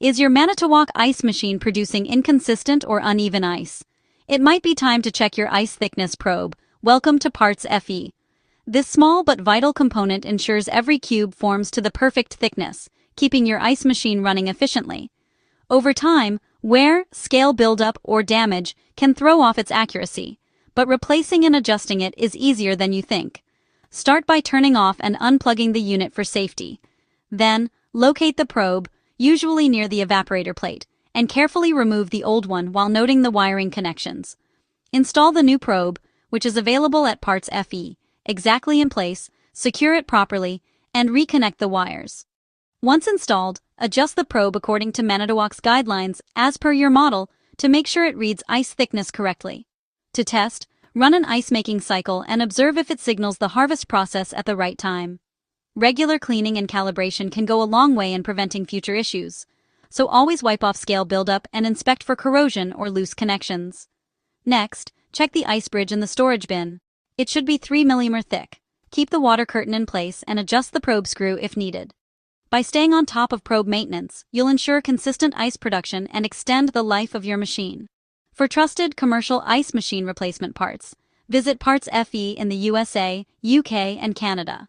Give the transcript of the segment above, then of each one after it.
Is your Manitowoc ice machine producing inconsistent or uneven ice? It might be time to check your ice thickness probe. Welcome to PartsFe. This small but vital component ensures every cube forms to the perfect thickness, keeping your ice machine running efficiently. Over time, wear, scale buildup, or damage can throw off its accuracy, but replacing and adjusting it is easier than you think. Start by turning off and unplugging the unit for safety. Then, locate the probe, usually near the evaporator plate, and carefully remove the old one while noting the wiring connections. Install the new probe, which is available at PartsFe, exactly in place, secure it properly, and reconnect the wires. Once installed, adjust the probe according to Manitowoc's guidelines as per your model to make sure it reads ice thickness correctly. To test, run an ice-making cycle and observe if it signals the harvest process at the right time. Regular cleaning and calibration can go a long way in preventing future issues, so always wipe off scale buildup and inspect for corrosion or loose connections. Next, check the ice bridge in the storage bin. It should be 3 mm thick. Keep the water curtain in place and adjust the probe screw if needed. By staying on top of probe maintenance, you'll ensure consistent ice production and extend the life of your machine. For trusted commercial ice machine replacement parts, visit PartsFe in the USA, UK, and Canada.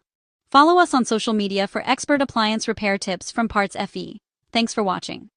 Follow us on social media for expert appliance repair tips from PartsFe. Thanks for watching.